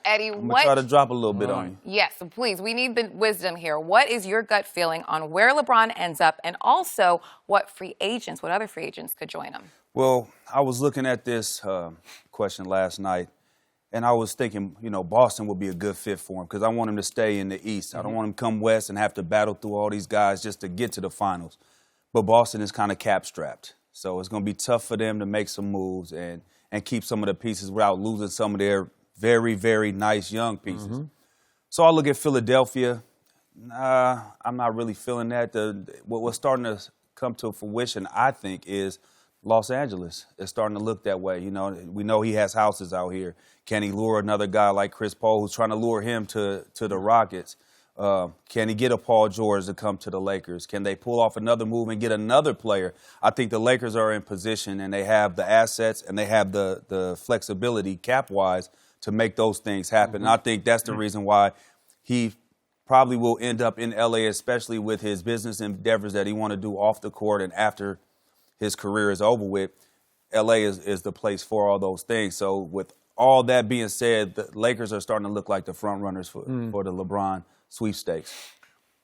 Eddie, I'm going to try to drop a little bit on you. Yes, so please, we need the wisdom here. What is your gut feeling on where LeBron ends up, and also what other free agents could join him? Well, I was looking at this question last night, and I was thinking, Boston would be a good fit for him because I want him to stay in the East. I don't want him to come West and have to battle through all these guys just to get to the finals. But Boston is kind of cap-strapped, so it's going to be tough for them to make some moves and keep some of the pieces without losing some of their very, very nice young pieces. So I look at Philadelphia. I'm not really feeling that. What's starting to come to fruition, I think, is Los Angeles is starting to look that way. We know he has houses out here. Can he lure another guy like Chris Paul, who's trying to lure him to the Rockets? Can he get a Paul George to come to the Lakers? Can they pull off another move and get another player? I think the Lakers are in position, and they have the assets and they have the flexibility cap-wise to make those things happen. And I think that's the reason why he probably will end up in L.A., especially with his business endeavors that he want to do off the court and after his career is over with. L.A. is the place for all those things. So with all that being said, the Lakers are starting to look like the front runners for the LeBron sweepstakes.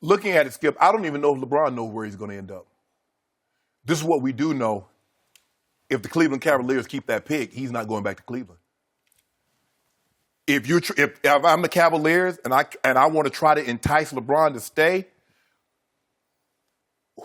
Looking at it, Skip, I don't even know if LeBron knows where he's going to end up. This is what we do know. If the Cleveland Cavaliers keep that pick, he's not going back to Cleveland. If I'm the Cavaliers and I want to try to entice LeBron to stay,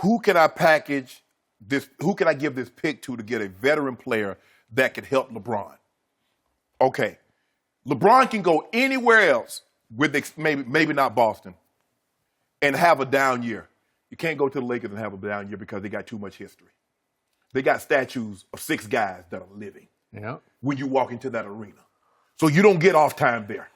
who can I package this? Who can I give this pick to get a veteran player that could help LeBron? Okay, LeBron can go anywhere else with maybe not Boston and have a down year. You can't go to the Lakers and have a down year because they got too much history. They got statues of 6 guys that are living when you walk into that arena. So you don't get off time there.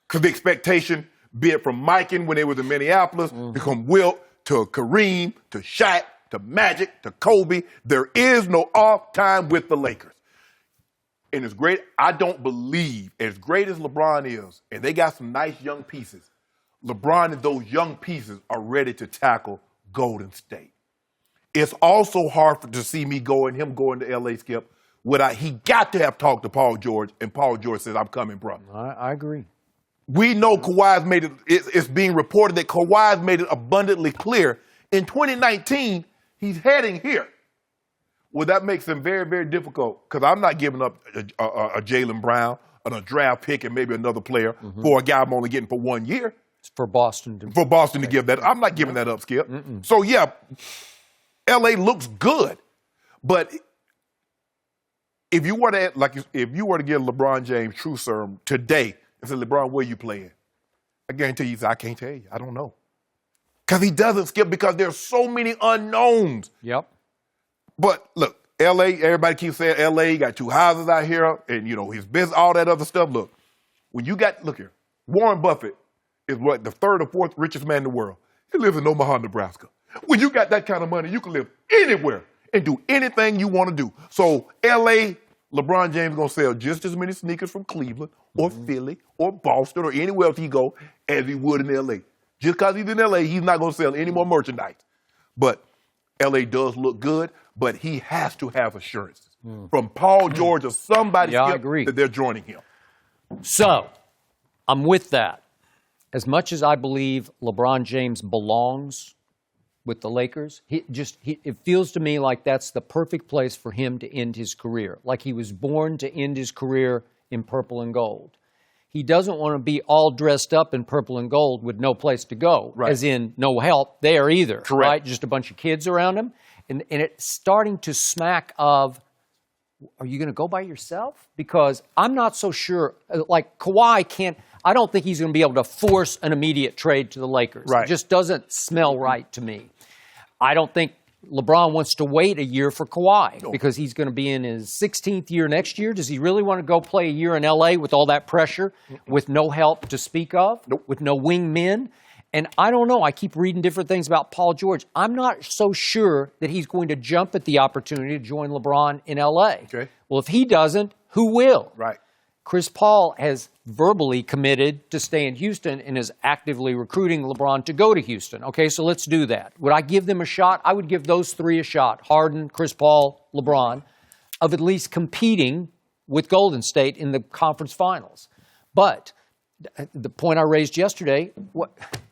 Because the expectation, be it from Mikan when they was in Minneapolis, from Wilt to Kareem to Shaq to Magic to Kobe, there is no off time with the Lakers. And it's great. I don't believe, as great as LeBron is, and they got some nice young pieces, LeBron and those young pieces are ready to tackle Golden State. It's also hard to see him going to L.A., Skip, he got to have talked to Paul George, and Paul George says, I'm coming, bro. I agree. We know Kawhi's made it's being reported that Kawhi's made it abundantly clear. In 2019, he's heading here. Well, that makes him very, very difficult because I'm not giving up a Jaylen Brown and a draft pick and maybe another player for a guy I'm only getting for 1 year. It's for Boston to give that. I'm not giving that up, Skip. So, yeah, L.A. looks good. But if you were to get LeBron James true serum today and say, LeBron, where you playing? I guarantee you, I can't tell you. I don't know. Because he doesn't, Skip, because there's so many unknowns. Yep. But look, L.A., everybody keeps saying L.A., you got 2 houses out here and, his business, all that other stuff. Look, look here, Warren Buffett is the 3rd or 4th richest man in the world. He lives in Omaha, Nebraska. When you got that kind of money, you can live anywhere and do anything you want to do. So L.A., LeBron James is going to sell just as many sneakers from Cleveland or Philly or Boston or anywhere else he go as he would in L.A. Just because he's in L.A., he's not going to sell any more merchandise. But L.A. does look good, but he has to have assurances from Paul George or somebody that they're joining him. So, I'm with that. As much as I believe LeBron James belongs with the Lakers, it feels to me like that's the perfect place for him to end his career. Like he was born to end his career in purple and gold. He doesn't want to be all dressed up in purple and gold with no place to go, as in no help there either. Correct. Right? Just a bunch of kids around him. And it's starting to smack of, are you going to go by yourself? Because I'm not so sure. Like Kawhi I don't think he's going to be able to force an immediate trade to the Lakers. Right. It just doesn't smell right to me. I don't think LeBron wants to wait a year for Kawhi because he's going to be in his 16th year next year. Does he really want to go play a year in L.A. with all that pressure, with no help to speak of, with no wingmen? And I don't know. I keep reading different things about Paul George. I'm not so sure that he's going to jump at the opportunity to join LeBron in L.A. Okay. Well, if he doesn't, who will? Right. Chris Paul has verbally committed to stay in Houston and is actively recruiting LeBron to go to Houston. Okay, so let's do that. Would I give them a shot? I would give those 3 a shot, Harden, Chris Paul, LeBron, of at least competing with Golden State in the conference finals. But the point I raised yesterday,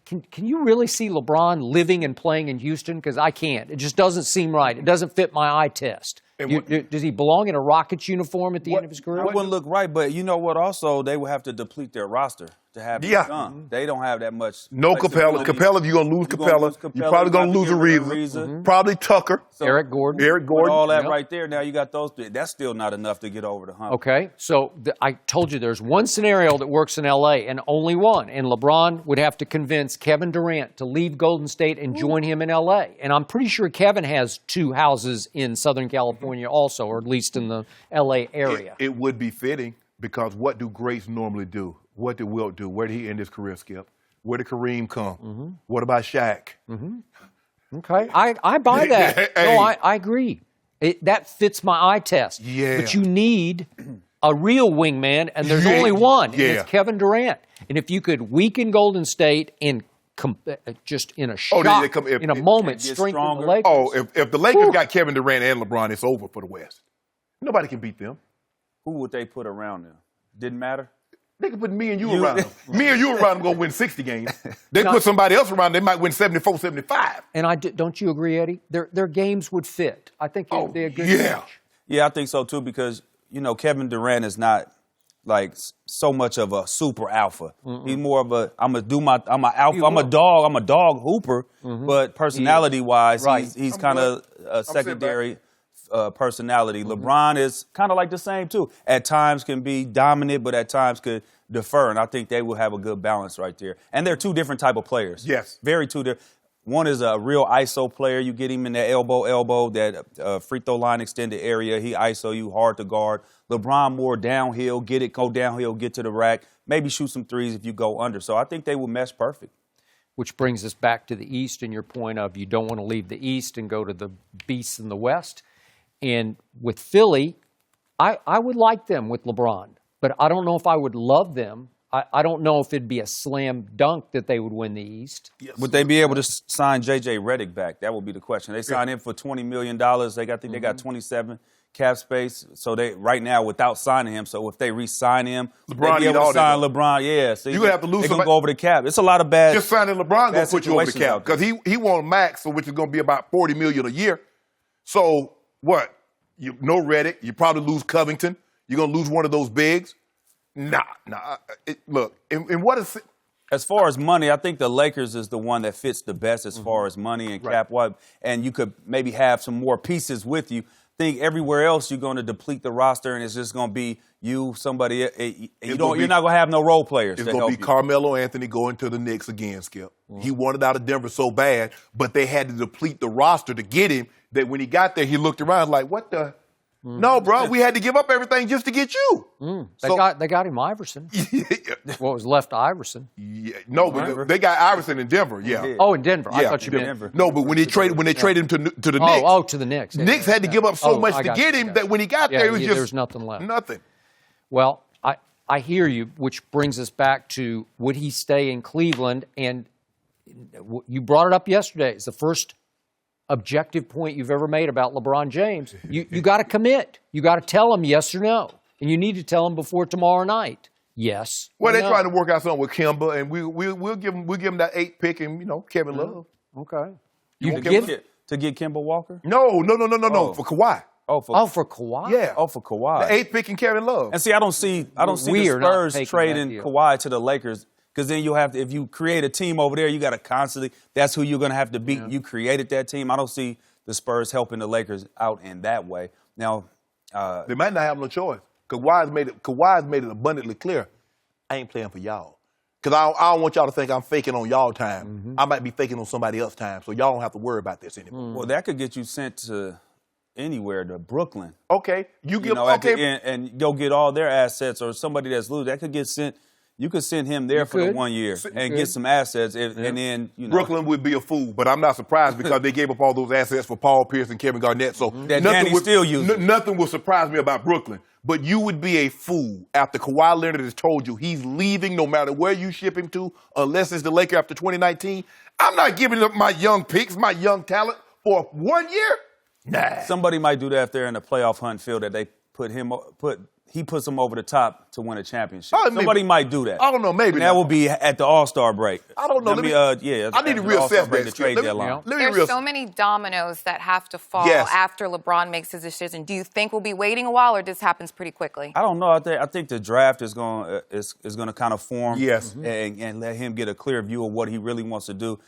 can you really see LeBron living and playing in Houston? Because I can't. It just doesn't seem right. It doesn't fit my eye test. Does he belong in a Rockets uniform at the end of his career? It wouldn't look right, but you know what? Also, they would have to deplete their roster to have it done. They don't have that much. No Capella. Capella, you're going to lose Capella. You're probably going to lose Ariza. Probably Tucker. So, Eric Gordon. With all that right there, now you got those three. That's still not enough to get over the hump. Okay, so I told you there's one scenario that works in L.A. and only one, and LeBron would have to convince Kevin Durant to leave Golden State and join him in L.A. And I'm pretty sure Kevin has 2 houses in Southern California also, or at least in the L.A. area. It would be fitting because what do greats normally do? What did Wilt do? Where did he end his career, Skip? Where did Kareem come? What about Shaq? Okay, I buy that. Hey. No, I agree. That fits my eye test. Yeah. But you need a real wingman, and there's only one, and it's Kevin Durant. And if you could weaken Golden State and just in a shock, in a moment, strengthen the Lakers. Oh, if the Lakers got Kevin Durant and LeBron, it's over for the West. Nobody can beat them. Who would they put around them? Didn't matter? They could put me and you around them. Me and you around them going to win 60 games. They put somebody else around them, they might win 74, 75. And don't you agree, Eddie? Their games would fit. I think they're a good match. Yeah, I think so too because, Kevin Durant is not like so much of a super alpha. He's more of a I'm a alpha. I'm a dog hooper, but personality-wise, he's kind of a secondary personality. LeBron is kind of like the same too. At times can be dominant, but at times could defer, and I think they will have a good balance right there. And they're 2 different type of players. Yes. Very 2 different. One is a real ISO player. You get him in that elbow, that free throw line extended area. He ISO you hard to guard. LeBron more downhill, go downhill, get to the rack, maybe shoot some threes if you go under. So I think they will mesh perfect. Which brings us back to the East and your point of you don't want to leave the East and go to the beasts in the West. And with Philly, I would like them with LeBron, but I don't know if I would love them. I don't know if it'd be a slam dunk that they would win the East. Yes. Would they be able to sign J.J. Redick back? That would be the question. They signed him for $20 million. They got 27 cap space. So they right now without signing him. So if they re-sign him, LeBron be able to sign LeBron. Yeah, so you're gonna have to lose. They're gonna go over the cap. It's a lot of bad. Just signing LeBron gonna put you over the cap because he won max, so which is gonna be about $40 million a year. So what? No Redick. You probably lose Covington. You're gonna lose one of those bigs. Nah. Look, and what is it? As far as money, I think the Lakers is the one that fits the best as far as money and cap wise. And you could maybe have some more pieces with you. Think everywhere else you're going to deplete the roster, and it's just going to be you, somebody. You're not going to have no role players. It's going to be Carmelo Anthony going to the Knicks again, Skip. He wanted out of Denver so bad, but they had to deplete the roster to get him. That when he got there, he looked around like, "What the." No, bro, we had to give up everything just to get you. They got him Iverson. What was left to Iverson? Yeah, no, but they got Iverson in Denver. Yeah. Oh, in Denver. Yeah, I thought you meant Denver. No, but when they traded him to the Knicks. Oh, to the Knicks. Knicks had to give up so much to get him that when he got there, it was just there was nothing left. Nothing. Well, I hear you, which brings us back to would he stay in Cleveland? And you brought it up yesterday. It's the first objective point you've ever made about LeBron James. You got to commit. You got to tell him yes or no, and you need to tell him before tomorrow night. Yes. Well, they're trying to work out something with Kemba, and we'll give him that 8 pick, and Kevin Love. Okay. You give it to get Kemba Walker? No, for Kawhi. For Kawhi? Yeah. Oh, for Kawhi. The 8th pick and Kevin Love. And see, I don't see the Spurs trading Kawhi to the Lakers. Because then you'll have to, if you create a team over there, you got to constantly, that's who you're going to have to beat. Yeah. You created that team. I don't see the Spurs helping the Lakers out in that way. Now, they might not have no choice. Kawhi's made it abundantly clear, I ain't playing for y'all. Because I don't want y'all to think I'm faking on y'all time. I might be faking on somebody else's time, so y'all don't have to worry about this anymore. Well, that could get you sent to anywhere, to Brooklyn. Okay. And go get all their assets, or somebody that's losing. That could get sent. You could send him there for the 1 year and get some assets, and then Brooklyn would be a fool, but I'm not surprised because they gave up all those assets for Paul Pierce and Kevin Garnett. So nothing will surprise me about Brooklyn. But you would be a fool after Kawhi Leonard has told you he's leaving no matter where you ship him to, unless it's the Lakers after 2019. I'm not giving up my young picks, my young talent for 1 year. Nah. Somebody might do that if they're in a playoff hunt field that they put him he puts them over the top to win a championship. Oh, maybe. Somebody might do that. I don't know, maybe And that not. will be at the All-Star break. I don't know. I need to I need to after the reassess All-Star break, that. the trade Let me- deadline. let me There's reassess. so many dominoes that have to fall Yes. after LeBron makes his decision. Do you think we'll be waiting a while, or this happens pretty quickly? I don't know. I think the draft is going to kind of form, Yes. and let him get a clear view of what he really wants to do.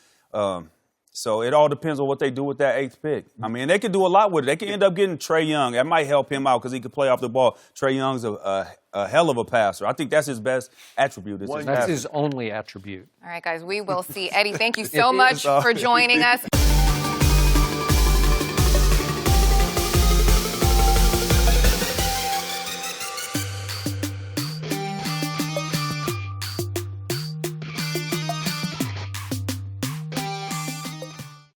So it all depends on what they do with that 8th pick. I mean, they could do a lot with it. They could end up getting Trae Young. That might help him out because he could play off the ball. Trae Young's a hell of a passer. I think that's his best attribute. That's his only attribute. All right, guys, we will see. Eddie, thank you so much for joining us.